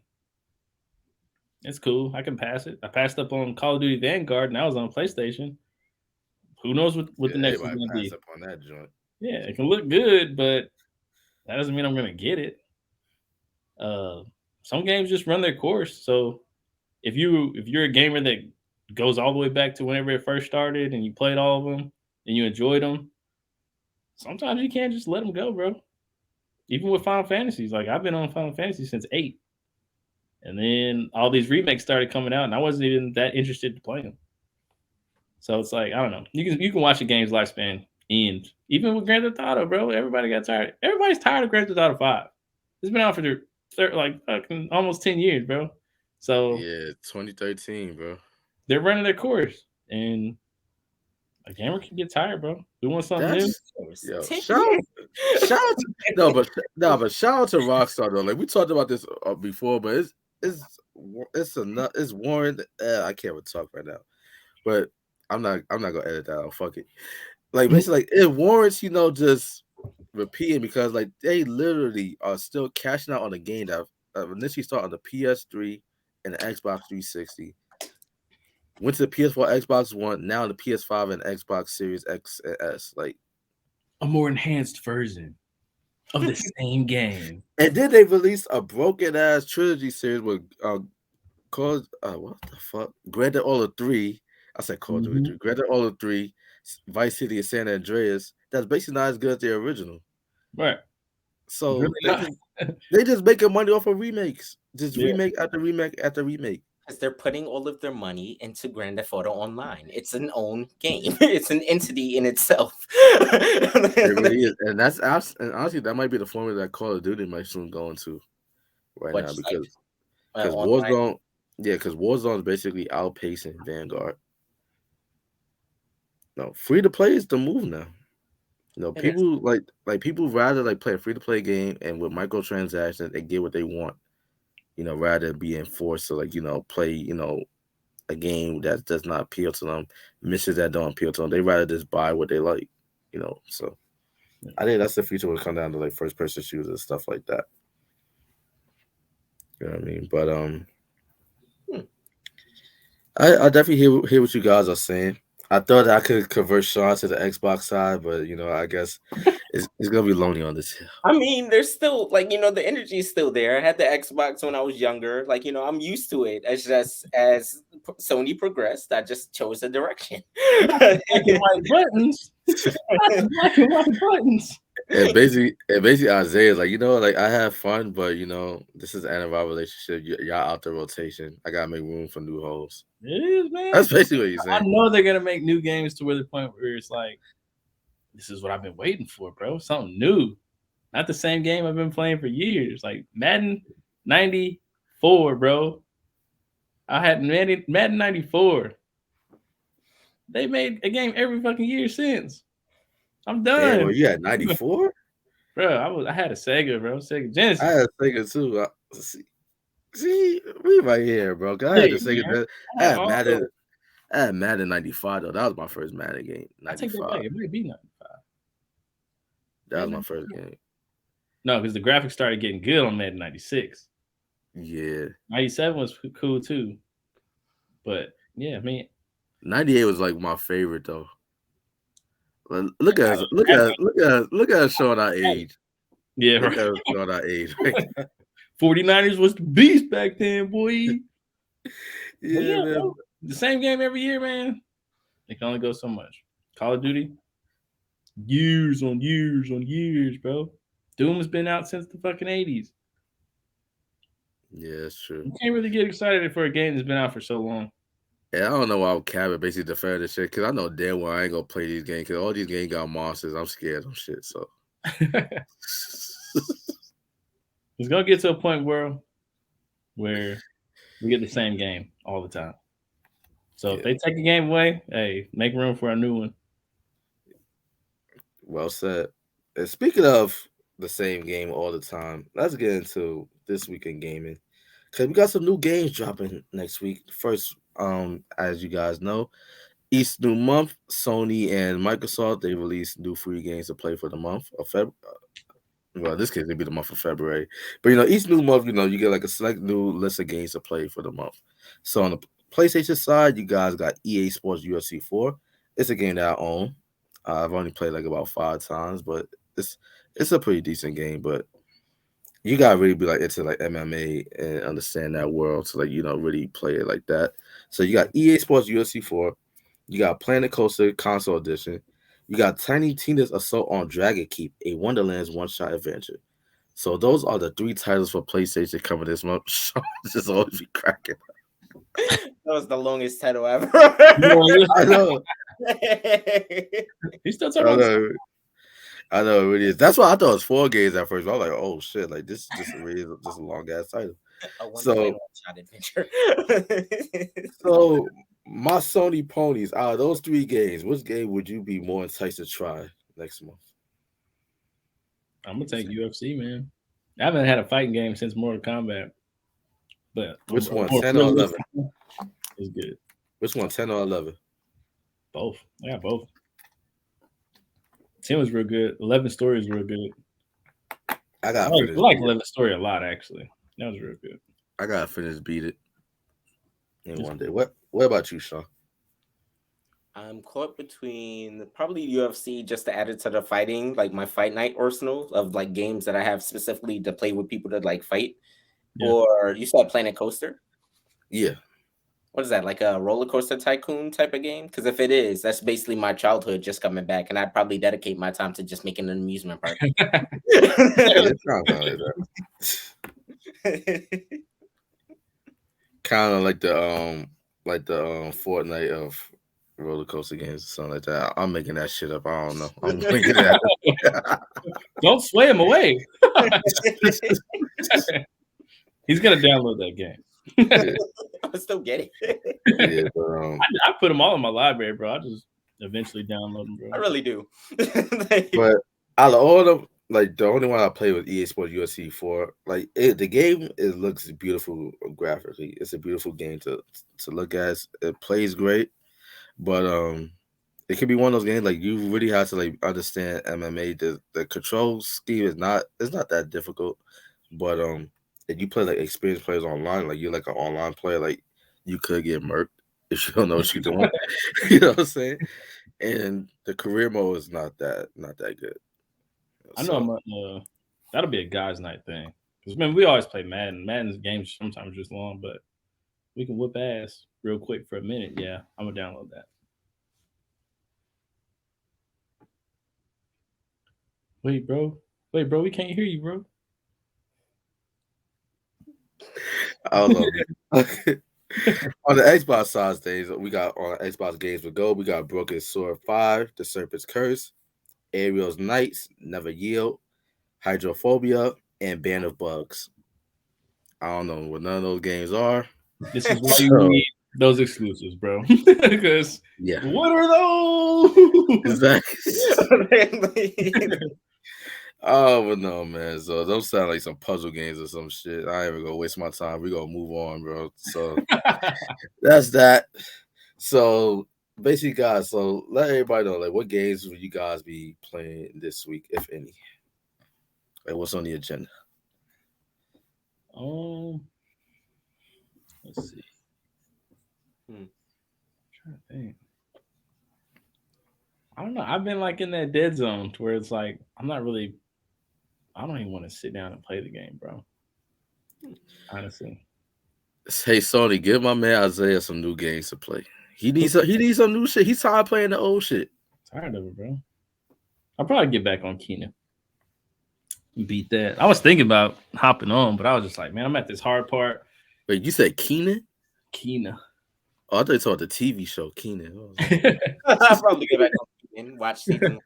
Speaker 2: It's cool. I can pass it. I passed up on Call of Duty Vanguard, and I was on PlayStation. Who knows what
Speaker 1: Yeah,
Speaker 2: the next one's
Speaker 1: everybody
Speaker 2: gonna
Speaker 1: pass
Speaker 2: be?
Speaker 1: up on that joint.
Speaker 2: Yeah, it can look good, but that doesn't mean I'm gonna get it. Uh, some games just run their course. So if you're a gamer that goes all the way back to whenever it first started and you played all of them and you enjoyed them, sometimes you can't just let them go, bro. Even with Final Fantasies, like I've been on Final Fantasy since 8, and then all these remakes started coming out, and I wasn't even that interested to play them. So it's like I don't know. You can watch a game's lifespan end. Even with Grand Theft Auto, bro. Everybody got tired. Everybody's tired of Grand Theft Auto 5. It's been out for like fucking almost 10 years, bro. So
Speaker 1: Yeah, 2013, bro.
Speaker 2: they're running their course, and a gamer can get tired, bro. We want something new.
Speaker 1: That's yo
Speaker 3: 10
Speaker 1: shout
Speaker 3: years.
Speaker 1: shout out to, no, but shout out to Rockstar though. Like we talked about this before, but it's it's Warren. I can't even talk right now, but I'm not gonna edit that out. Fuck it. Like basically, like it warrants just repeating because like they literally are still cashing out on a game that initially started on the PS3 and the Xbox 360. Went to the PS4, Xbox One, now the PS5 and Xbox Series X and S. Like,
Speaker 2: A more enhanced version of the same game.
Speaker 1: and then they released a broken ass trilogy series with called what the fuck? Grand Theft Auto 3. I said Call of Duty 3. Grand Theft Auto 3, Vice City and San Andreas. That's basically not as good as the original.
Speaker 2: Right.
Speaker 1: So
Speaker 2: Really not.
Speaker 1: they just making money off of remakes. Just
Speaker 2: Yeah.
Speaker 1: remake after remake after remake.
Speaker 3: Because they're putting all of their money into Grand Theft Auto Online. It's an own game. It's an entity in itself.
Speaker 1: It really is, and and honestly that might be the formula that Call of Duty might soon go into right
Speaker 3: But
Speaker 1: now
Speaker 3: just like
Speaker 1: because
Speaker 3: online,
Speaker 1: Warzone, yeah, because Warzone is basically outpacing Vanguard. No, free to play is the move now.
Speaker 3: it is.
Speaker 1: People like people rather like play a free to play game and with microtransactions they get what they want. Rather than being forced to like play a game that does not appeal to them, missions that don't appeal to them. They rather just buy what they like. So I think that's the future when it come down to like first person shooters and stuff like that. You know what I mean? But
Speaker 3: Hmm.
Speaker 1: I definitely hear what you guys are saying. I thought I could convert Sean to the Xbox side, but I guess it's gonna be lonely on this hill.
Speaker 3: I mean, there's still like the energy is still there. I had the Xbox when I was younger. Like I'm used to it. It's just as Sony progressed, I just chose a direction.
Speaker 2: Black and white buttons. Not the black and white buttons.
Speaker 1: And basically Isaiah's like, like I have fun, but this is the end of our relationship. Y'all out the rotation. I gotta make room for new hoes.
Speaker 2: It is, man.
Speaker 1: That's basically what he's
Speaker 2: I
Speaker 1: saying.
Speaker 2: know they're gonna make new games to where the point where it's like, this is what I've been waiting for, bro. Something new. Not the same game I've been playing for years. Like Madden 94, bro. I had Madden 94. They made a game every fucking year since. I'm
Speaker 1: Damn,
Speaker 2: done.
Speaker 1: well, you had 94?
Speaker 2: Bro, I had a Sega, bro. Sega Genesis.
Speaker 1: I had a Sega too. See, we right here, bro. 'Cause I had
Speaker 2: Hey,
Speaker 1: the Sega.
Speaker 2: man.
Speaker 1: I
Speaker 2: I had
Speaker 1: had
Speaker 2: all
Speaker 1: Madden.
Speaker 2: those.
Speaker 1: I had Madden 95 though. That was my first Madden game.
Speaker 2: I take that
Speaker 1: 95.
Speaker 2: back. It might be 95.
Speaker 1: That was
Speaker 2: Maybe
Speaker 1: my first
Speaker 2: 95.
Speaker 1: game.
Speaker 2: No, because the graphics started getting good on Madden 96.
Speaker 1: Yeah.
Speaker 2: 97 was cool too. But yeah, I mean,
Speaker 1: 98 was like my favorite though. Look at us, look at us showing our age.
Speaker 2: yeah,
Speaker 1: Look
Speaker 2: right.
Speaker 1: at us showing our age. Right?
Speaker 2: 49ers was the beast back then, boy. But
Speaker 1: Yeah,
Speaker 2: yeah,
Speaker 1: man.
Speaker 2: bro, the same game every year, man. It can only go so much. Call of Duty, years on years on years, bro. Doom has been out since the fucking 80s.
Speaker 1: Yeah, that's true.
Speaker 2: You can't really get excited for a game that's been out for so long.
Speaker 1: Yeah, I don't know why Cabot basically defended this shit because I know damn well I ain't gonna play these games because all these games got monsters. I'm scared of shit. So
Speaker 2: It's gonna get to a point where we get the same game all the time. So if they take a game away, hey, make room for a new one.
Speaker 1: Well said. And speaking of the same game all the time, let's get into this weekend gaming because we got some new games dropping next week. First, as you guys know, each new month, Sony and Microsoft they release new free games to play for the month of February. Well, in this case, it'd be the month of February. But each new month, you get like a select new list of games to play for the month. So on the PlayStation side, you guys got EA Sports UFC 4. It's a game that I own. I've only played like about 5 times, but it's a pretty decent game. But You gotta really be like into like MMA and understand that world to like really play it like that. So you got EA Sports UFC 4, you got Planet Coaster Console Edition, you got Tiny Tina's Assault on Dragon Keep, a Wonderland's one-shot adventure. So those are the three titles for PlayStation coming this month. Sean just always be cracking.
Speaker 3: That was the longest title ever.
Speaker 1: I know,
Speaker 2: He's still
Speaker 1: I
Speaker 2: talking about.
Speaker 1: know, I know it really is. That's why I thought it was 4 games at first. But I was like, oh shit, like this just really is just a long ass title.
Speaker 3: A Wonderland
Speaker 1: So
Speaker 3: one-shot adventure.
Speaker 1: So my Sony ponies, out of those 3 games, which game would you be more enticed to try next month?
Speaker 2: I'm gonna take UFC, man. I haven't had a fighting game since Mortal Kombat, but
Speaker 1: Which one,
Speaker 2: more
Speaker 1: 10 or 11?
Speaker 2: realistic is good.
Speaker 1: Which one, 10 or 11?
Speaker 2: Both. I got both. 10 was real good. 11 story is real good.
Speaker 1: I
Speaker 2: I
Speaker 1: gotta
Speaker 2: like,
Speaker 1: finish
Speaker 2: I like
Speaker 1: beat it.
Speaker 2: 11 story a lot actually. That was real good.
Speaker 1: I gotta finish beat it in
Speaker 2: It's
Speaker 1: one day. What about you, Sean?
Speaker 3: I'm caught between probably UFC just to add it to the fighting, like my fight night arsenal of like games that I have specifically to play with people to like fight.
Speaker 2: Yeah.
Speaker 3: Or you said Planet Coaster.
Speaker 1: Yeah.
Speaker 3: What is that, like a roller coaster tycoon type of game? Because if it is, that's basically my childhood just coming back, and I'd probably dedicate my time to just making an amusement park.
Speaker 1: Yeah, it sounds like that. Kind of like the Fortnite of roller coaster games or something like that. I'm making that shit up. I don't know. I'm making that.
Speaker 2: Don't sway him away. He's gonna download that game.
Speaker 1: Yeah,
Speaker 3: I still get it.
Speaker 1: yeah, but
Speaker 2: I put them all in my library, bro. I just eventually download them, bro.
Speaker 3: I really do.
Speaker 1: but out of all of like the only one I played was EA Sports UFC 4. Like the game, it looks beautiful graphically. It's a beautiful game to look at. It plays great, but it could be one of those games like you really have to like understand MMA. The control scheme is not it's not that difficult, but if you play like experienced players online, like you're like an online player, like you could get murked if you don't know what you're doing. You know what I'm saying? And the career mode is not that good.
Speaker 2: I know
Speaker 1: So
Speaker 2: that'll be a guys' night thing. Because man, we always play Madden. Madden's games sometimes just long, but we can whip ass real quick for a minute. Yeah, I'm gonna download that. Wait, bro. Wait, bro. We can't hear you, bro.
Speaker 1: I don't know. On the Xbox side days, we got on Xbox Games with Go, we got Broken Sword 5, The Serpent's Curse, Ariel's Knights, Never Yield, Hydrophobia, and Band of Bugs. I don't know what none of those games are.
Speaker 2: This is why you
Speaker 1: So
Speaker 2: need those exclusives, bro. Because
Speaker 1: yeah,
Speaker 2: what are those?
Speaker 1: exactly. Oh, but no, man. So those sound like some puzzle games or some shit. I ain't even gonna waste my time. We gonna move on, bro. So that's that. So basically, guys. So let everybody know, like, what games will you guys be playing this week, if any? Like, what's on the agenda?
Speaker 2: um, let's see.
Speaker 3: Hmm.
Speaker 2: Trying to think. I don't know. I've been like in that dead zone to where it's like I'm not really. I don't even want to sit down and play the game, bro. Honestly,
Speaker 1: Hey, Sony, give my man Isaiah some new games to play. He needs some new shit. He's tired of playing the old shit.
Speaker 2: tired of it, bro. I'll probably get back on Keenan. Beat that. I was thinking about hopping on, but I was just like, man, I'm at this hard part.
Speaker 1: Wait, you said Keenan?
Speaker 2: Keena.
Speaker 1: Oh, I thought you talking about the TV show Keenan.
Speaker 3: I'll probably get back on and watch season.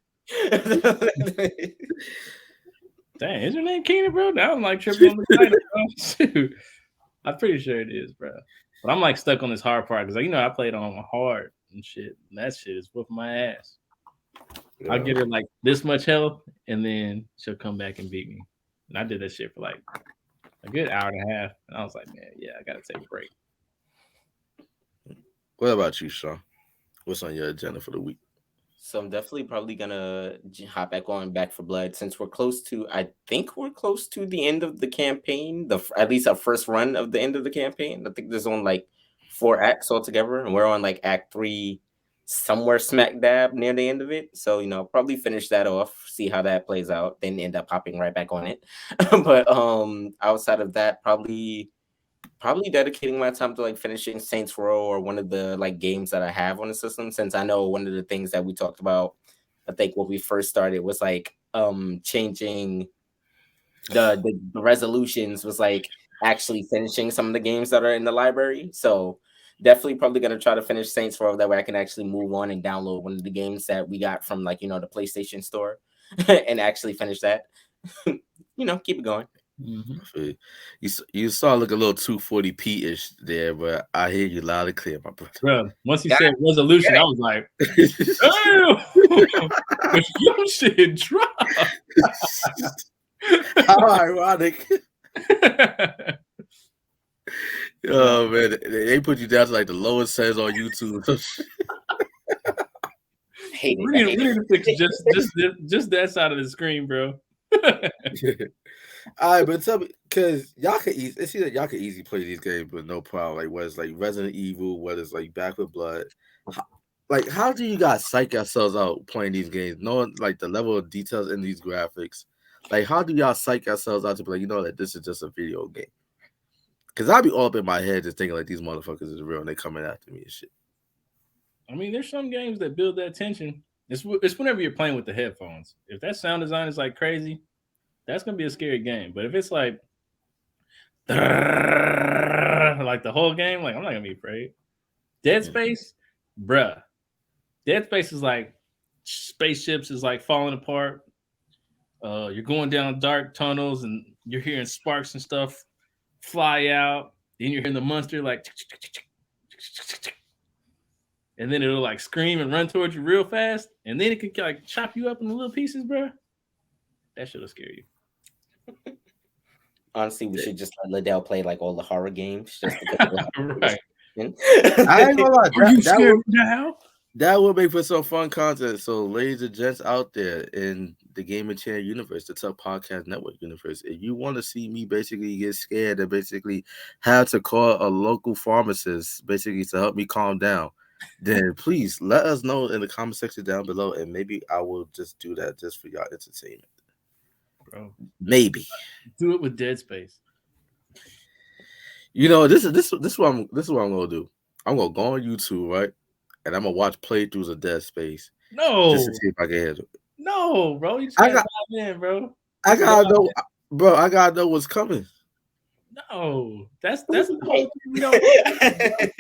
Speaker 2: Dang, is your name Keenan, bro? Now I'm like tripping on the title, bro. Shoot. I'm pretty sure it is, bro. But I'm like stuck on this hard part because, like, I played on hard and shit. And that shit is whooping my ass.
Speaker 1: Yeah.
Speaker 2: I'll give her like this much health, and then she'll come back and beat me. And I did that shit for like a good hour and a half. And I was like, man, yeah, I gotta take a break.
Speaker 1: What about you, Sean? What's on your agenda for the week?
Speaker 3: So I'm definitely probably gonna hop back on Back for Blood since we're close to. I think we're close to the end of the campaign. At least our first run of the end of the campaign. I think there's only like 4 acts altogether, and we're on like Act 3, somewhere smack dab near the end of it. So, probably finish that off, see how that plays out, then end up hopping right back on it. But outside of that, probably dedicating my time to like finishing Saints Row or one of the like games that I have on the system, since I know one of the things that we talked about, I think when we first started, was like changing the resolutions, was like actually finishing some of the games that are in the library. So definitely probably gonna try to finish Saints Row, that way I can actually move on and download one of the games that we got from like the PlayStation Store and actually finish that. Keep it going.
Speaker 2: Mm-hmm.
Speaker 1: You saw look a little 240p ish there, but I hear you loud and clear, my brother.
Speaker 2: Bro, once he
Speaker 3: God,
Speaker 2: said resolution, I was like, damn, your shit dropped.
Speaker 1: How ironic. Oh man, they put you down to like the lowest settings on YouTube.
Speaker 3: Hate
Speaker 2: we
Speaker 3: it.
Speaker 2: need to fix just that side of the screen, bro.
Speaker 1: All right, but tell me, because y'all can easy, it seems like y'all can easily play these games with no problem. Like whether it's like Resident Evil, whether it's like Back with Blood. How do you guys psych yourselves out playing these games, knowing like the level of details in these graphics? Like, how do y'all psych yourselves out to be like, that this is just a video game? Because I'd be all up in my head just thinking like these motherfuckers is real and they coming after me and shit.
Speaker 2: I mean, there's some games that build that tension. It's whenever you're playing with the headphones. If that sound design is like crazy, that's gonna be a scary game. But if it's like the whole game, like I'm not gonna be afraid. Dead Space, bruh. Dead Space is like spaceships is like falling apart. You're going down dark tunnels and you're hearing sparks and stuff fly out. Then you're hearing the monster like, and then it'll like scream and run towards you real fast, and then it could like chop you up into little pieces, bro. That shit'll scare you.
Speaker 3: Honestly, we should just let Liddell play like all the horror games just because.
Speaker 2: Right.
Speaker 1: I ain't gonna lie.
Speaker 2: Are you scared now?
Speaker 1: That would make for some fun content. So, ladies and gents out there in the Gaming Channel universe, the Tuck Podcast Network universe, if you want to see me basically get scared and basically have to call a local pharmacist basically to help me calm down, then please let us know in the comment section down below, and maybe I will just do that just for y'all entertainment.
Speaker 2: Bro,
Speaker 1: maybe
Speaker 2: do it with Dead Space.
Speaker 1: This is what I'm gonna do. I'm gonna go on YouTube, right? And I'm gonna watch playthroughs of Dead Space.
Speaker 2: No,
Speaker 1: just to see if I can handle it.
Speaker 2: No, bro, you just gotta dive in, bro.
Speaker 1: I gotta know, bro. I gotta know what's coming.
Speaker 2: No, that's the whole thing.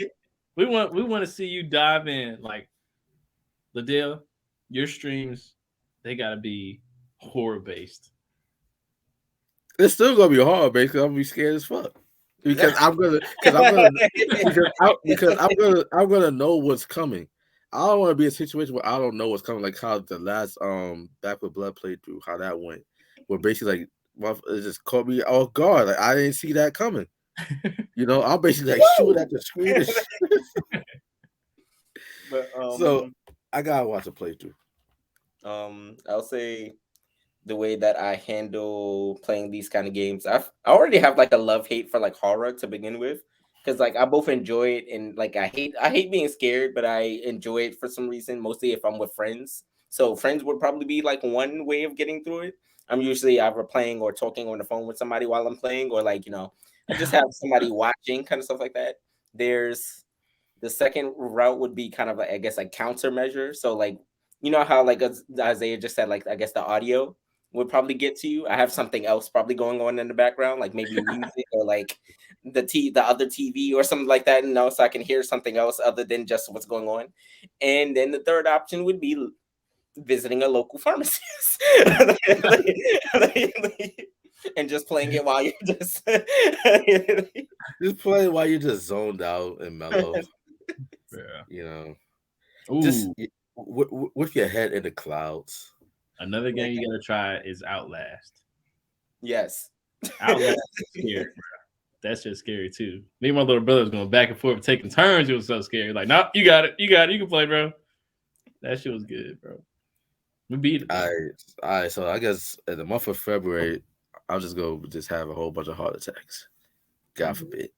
Speaker 2: We want to see you dive in, like Liddell. Your streams, they gotta be horror based.
Speaker 1: It's still gonna be horror based because I'm gonna be scared as fuck. Because I'm gonna know what's coming. I don't want to be in a situation where I don't know what's coming, like how the last Back with Blood playthrough, how that went, where basically like it just caught me off guard. Like I didn't see that coming. I'm basically like shoot at the screen.
Speaker 3: But
Speaker 1: so I gotta watch a playthrough.
Speaker 3: I'll say the way that I handle playing these kind of games, I already have like a love-hate for like horror to begin with, because like I both enjoy it and like I hate being scared, but I enjoy it for some reason, mostly if I'm with friends. So friends would probably be like one way of getting through it. I'm usually either playing or talking on the phone with somebody while I'm playing, or like I just have somebody watching, kind of stuff like that. There's the second route would be kind of I guess a countermeasure. So like how like Isaiah just said, like I guess the audio would probably get to you. I have something else probably going on in the background, like maybe music or like the other TV or something like that, so I can hear something else other than just what's going on. And then the third option would be visiting a local pharmacist and just playing it while you're just
Speaker 1: playing while you're just zoned out and mellow.
Speaker 2: Yeah.
Speaker 1: Just with your head in the clouds.
Speaker 2: Another game you gotta try is Outlast.
Speaker 3: Yes.
Speaker 2: Outlast is scary, bro. That's just scary too. Me and my little brother was going back and forth, taking turns. It was so scary. Like, no, you got it. You can play, bro. That shit was good, bro. We beat it.
Speaker 1: All right. So I guess in the month of February, I'll just go have a whole bunch of heart attacks. God forbid.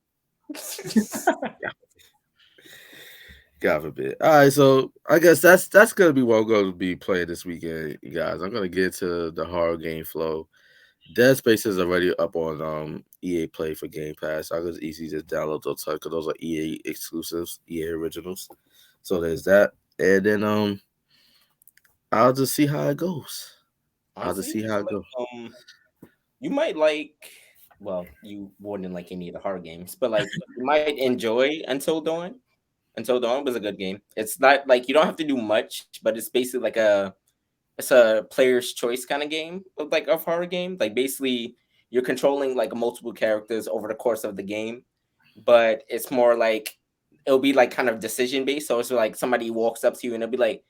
Speaker 1: God forbid. All right, so I guess that's gonna be what I'm gonna be playing this weekend, you guys. I'm gonna get to the horror game flow. Dead Space is already up on EA Play for Game Pass. I just easy just download those because those are EA exclusives, EA originals. So there's that, and then I'll just see how it goes. I'll just
Speaker 3: Honestly,
Speaker 1: see how it goes.
Speaker 3: you might like. Well, you wouldn't like any of the horror games, but like you might enjoy Until Dawn. Until Dawn was a good game. It's not like you don't have to do much, but it's basically like it's a player's choice kind of game, like of horror game. Like basically you're controlling like multiple characters over the course of the game, but it's more like it'll be like kind of decision based. So it's like somebody walks up to you and it'll be like,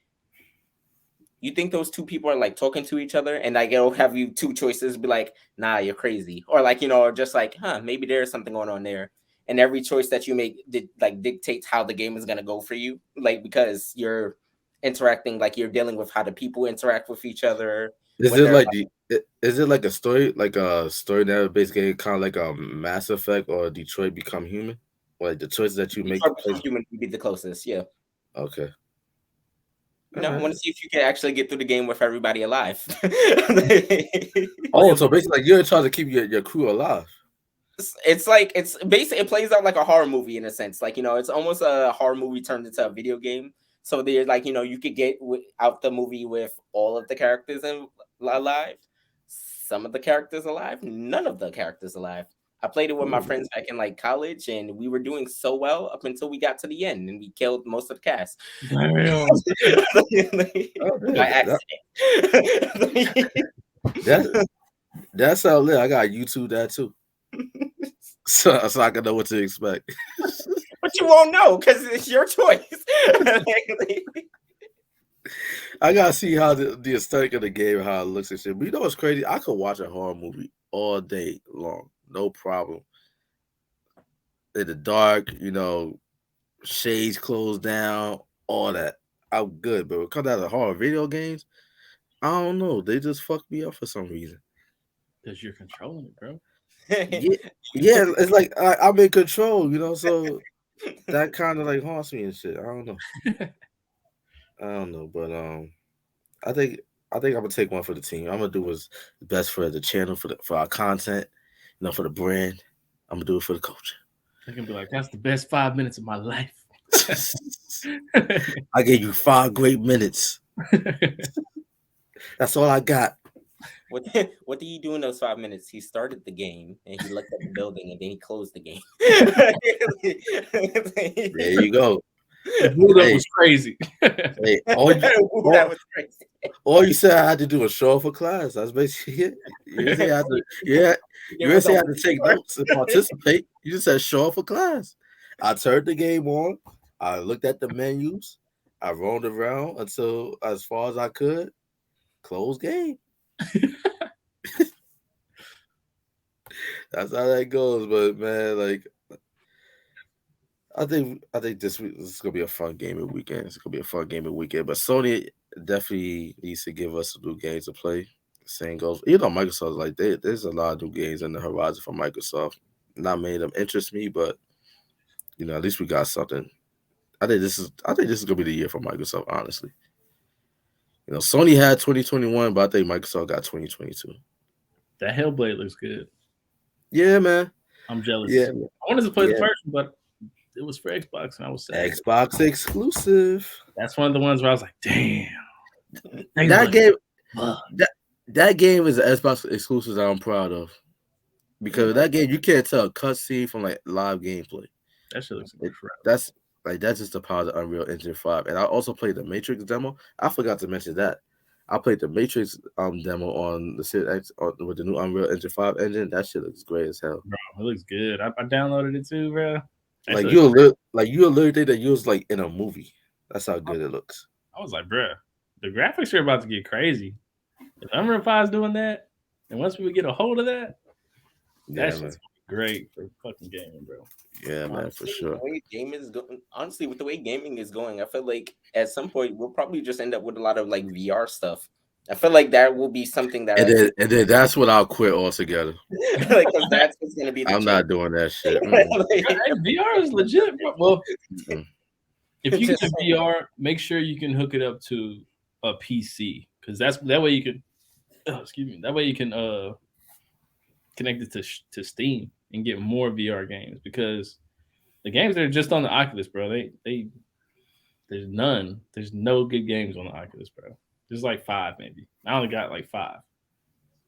Speaker 3: you think those two people are like talking to each other, and like it'll have you two choices, be like, nah, you're crazy, or like or just like, huh, maybe there's something going on there. And every choice that you make like dictates how the game is gonna go for you, like because you're interacting, like you're dealing with how the people interact with each other,
Speaker 1: Is
Speaker 3: what
Speaker 1: it
Speaker 3: they're
Speaker 1: like is it like a story narrative based game, kind of like a Mass Effect or Detroit Become Human? Like the choices that you
Speaker 3: like.
Speaker 1: make place.
Speaker 3: Human would be the closest, yeah.
Speaker 1: Okay, all
Speaker 3: I
Speaker 1: right.
Speaker 3: want to see if you can actually get through the game with everybody alive.
Speaker 2: Oh
Speaker 1: Oh,
Speaker 2: yeah,
Speaker 1: so basically, like you're trying to keep your crew alive.
Speaker 3: It's like it's basically it plays out like a horror movie in a sense. Like it's almost a horror movie turned into a video game. So there's like you could get out the movie with all of the characters alive, some of the characters alive, none of the characters alive. I played it with my
Speaker 1: Ooh.
Speaker 3: friends back in like college, and we were doing so well up until we got to the end, and we killed most of the cast
Speaker 2: damn.
Speaker 1: Oh,
Speaker 3: by
Speaker 1: that
Speaker 3: accident.
Speaker 1: that that sounds lit. I got YouTube that too, so I can know what to expect.
Speaker 3: But you won't know because it's your choice.
Speaker 1: I gotta see how the aesthetic of the game, how it looks and shit. But you know what's crazy? I could watch a horror movie all day long, no problem. In the dark, shades closed down, all that. I'm good, but when it comes out of horror video games, I don't know. They just fucked me up for some reason.
Speaker 2: Because you're controlling it, bro.
Speaker 1: Yeah, yeah. It's like I'm in control, so that kind of like haunts me and shit. I don't know, but I think I'm gonna take one for the team. I'm gonna do what's best for the channel, for our content, for the brand. I'm gonna do it for the culture.
Speaker 2: They can be like, that's the best 5 minutes of my life.
Speaker 1: I gave you 5 great minutes. That's all I got.
Speaker 3: What did he do in those 5 minutes? He started the game and he looked at the building and then he closed the game.
Speaker 1: There you go.
Speaker 2: The build up was crazy.
Speaker 1: Hey,
Speaker 3: That was crazy.
Speaker 1: all you said I had to do was show up for class. That's basically it. You didn't say I had to. Yeah, you didn't say I had to take notes and participate. You just said show up for class. I turned the game on. I looked at the menus. I roamed around until as far as I could. Close game. That's how that goes. But man, like I think this week this is gonna be a fun gaming weekend. It's gonna be a fun gaming weekend. But Sony definitely needs to give us some new games to play. Same goes. Microsoft's like there's a lot of new games in the horizon for Microsoft. Not many of them interest me, but at least we got something. I think this is gonna be the year for Microsoft, honestly. Sony had 2021, but I think Microsoft got 2022.
Speaker 2: That Hellblade looks good.
Speaker 1: Yeah, man.
Speaker 2: I'm jealous.
Speaker 1: Yeah,
Speaker 2: I wanted to play the
Speaker 1: yeah.
Speaker 2: first one, but it was for Xbox, and I was sad.
Speaker 1: Xbox exclusive.
Speaker 2: That's one of the ones where I was like, damn.
Speaker 1: That game, that game is an Xbox exclusive that I'm proud of. Because that game, you can't tell a cutscene from like live gameplay.
Speaker 2: That shit looks incredible.
Speaker 1: That's just the power of the Unreal Engine 5. And I also played the Matrix demo. I forgot to mention that. I played the Matrix demo on the Series X with the new Unreal Engine 5 engine. That shit looks great as hell.
Speaker 2: Bro, it looks good. I downloaded it too, bro.
Speaker 1: You'll literally think that you was like in a movie. That's how good it looks.
Speaker 2: I was like, bro, the graphics are about to get crazy. If Unreal 5 is doing that, and once we get a hold of that,
Speaker 1: Yeah,
Speaker 2: that's
Speaker 1: man.
Speaker 2: great for fucking gaming, bro.
Speaker 1: Yeah, man, for sure.
Speaker 3: The way gaming is going, honestly, with the way gaming is going, I feel like at some point we'll probably just end up with a lot of like VR stuff. I feel like that will be something that
Speaker 1: and then that's what I'll quit altogether.
Speaker 3: like because that's what's gonna be.
Speaker 1: I'm not doing that shit.
Speaker 2: Hey, VR is legit, bro. Well, If you get
Speaker 3: Just
Speaker 2: a
Speaker 3: saying.
Speaker 2: VR, make sure you can hook it up to a PC because that way you can. Oh, excuse me. That way you can connect it to Steam and get more VR games because the games that are just on the Oculus, bro, they there's none. There's no good games on the Oculus, bro. There's like five maybe. I only got like five,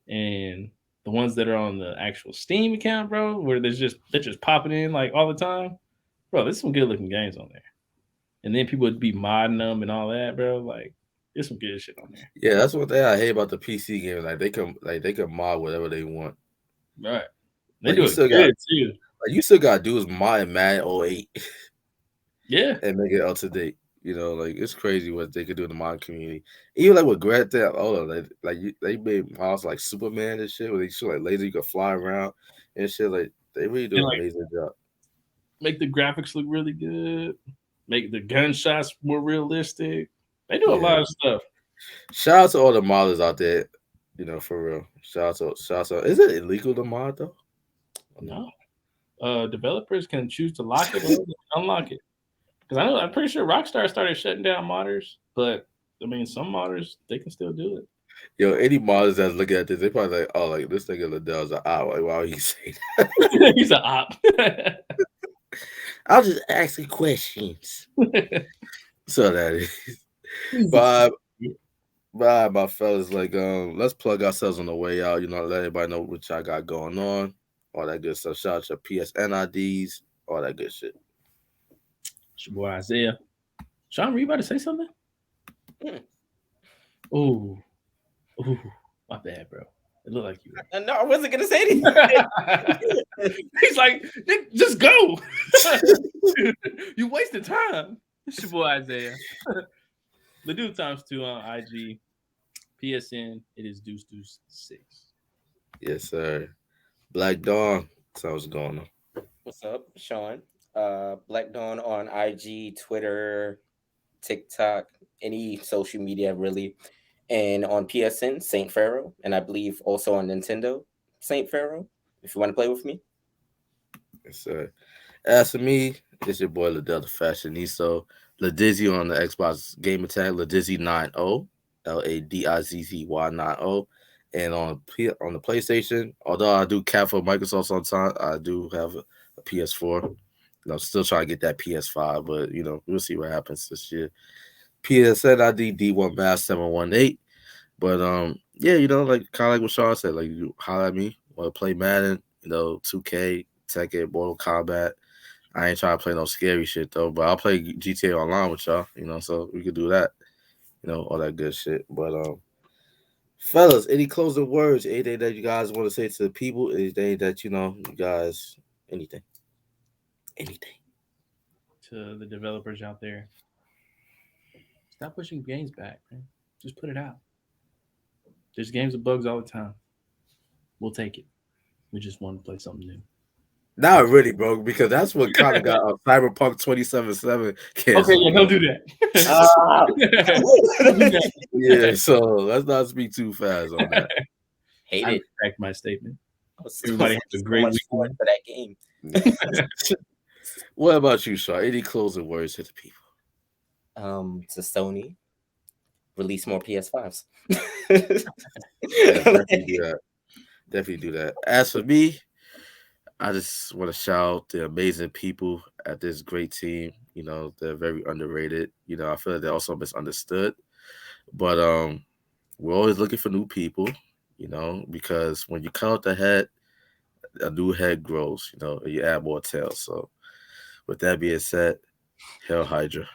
Speaker 2: and the ones that are on the actual Steam account, bro, where they're just popping in like all the time, bro. There's some good looking games on there, and then people would be modding them and all that, bro. Like there's some good shit on there.
Speaker 1: Yeah, that's one thing I hate about the PC games. Like they can mod whatever they want.
Speaker 2: Right. They
Speaker 1: Like
Speaker 2: do
Speaker 1: you
Speaker 2: it
Speaker 1: still got
Speaker 2: good too.
Speaker 1: like you still got dudes mod Madden '08
Speaker 2: Yeah.
Speaker 1: and make it up to date. Like it's crazy what they could do in the mod community. Even like with Grand Theft Auto, they made mods like Superman and shit, where they shoot like laser, you could fly around and shit. Like they really do
Speaker 2: And
Speaker 1: an
Speaker 2: like
Speaker 1: amazing job.
Speaker 2: make the graphics look really good. Make the gunshots more realistic. They do a
Speaker 1: Yeah.
Speaker 2: lot of stuff.
Speaker 1: Shout out to all the modders out there. For real. Shout out. Is it illegal to mod though?
Speaker 2: No. Developers can choose to lock it or unlock it. Because I'm pretty sure Rockstar started shutting down modders, but I mean, some modders they can still do it.
Speaker 1: Yo, any modders that's looking at this, they probably like, oh, like this nigga Liddell's an owl. Like, why would he say that?
Speaker 2: He's an op.
Speaker 1: I'll just ask you questions. So that is.
Speaker 2: He's a-
Speaker 1: But bye, my fellas. Like, let's plug ourselves on the way out. Let everybody know what y'all got going on. All that good stuff. Shout out your PSN IDs, all that good shit.
Speaker 2: It's your boy Isaiah. Sean, were you about to say something?
Speaker 3: Hmm.
Speaker 2: Ooh. Ooh. My bad, bro. It looked like you were.
Speaker 3: No, I wasn't gonna say anything.
Speaker 2: He's like, just go. You wasted time. It's your boy Isaiah. The Dude Times 2 on IG. PSN, it is Deuce Deuce 6.
Speaker 1: Yes, sir. Black Dawn. That's what's going on.
Speaker 3: What's up, Sean? Black Dawn on IG, Twitter, TikTok, any social media really, and on PSN, Saint Pharaoh, and I believe also on Nintendo, Saint Pharaoh. If you want to play with me,
Speaker 1: Yes, sir. As for me, it's your boy Liddell the Fashionista. Ladizzy on the Xbox Game Attack, Ladizzy 90, LADIZZY 90. And on the PlayStation, although I do cap for Microsoft sometimes, I do have a PS4. Still trying to get that PS5, but we'll see what happens this year. PSN ID D1 Bass 718. But yeah, like kind of like what Sean said, like you holler at me, want to play Madden, 2K, Tekken, Mortal Kombat. I ain't trying to play no scary shit though, but I'll play GTA Online with y'all, so we could do that, all that good shit. But fellas, any closing words, anything that you guys want to say to the people, anything that you guys, anything.
Speaker 2: To the developers out there, stop pushing games back, man. Just put it out. There's games with bugs all the time. We'll take it. We just want to play something new.
Speaker 1: Not really, bro, because that's what kind of got Cyberpunk 2077 canceled.
Speaker 2: Okay, yeah, don't do that.
Speaker 1: Yeah, so let's not speak too fast on that.
Speaker 3: hate
Speaker 2: I
Speaker 3: it.
Speaker 2: retract my statement.
Speaker 3: So
Speaker 2: Everybody has a great
Speaker 3: much fun
Speaker 2: weekend.
Speaker 3: for that game.
Speaker 1: What about you, Shaw? Any closing words to the people?
Speaker 3: To Sony, release more PS5s.
Speaker 1: Definitely do that. Definitely do that. As for me, I just want to shout out the amazing people at this great team. They're very underrated. I feel like they're also misunderstood. But we're always looking for new people, because when you cut out the head, a new head grows, and you add more tails. So with that being said, Hail Hydra.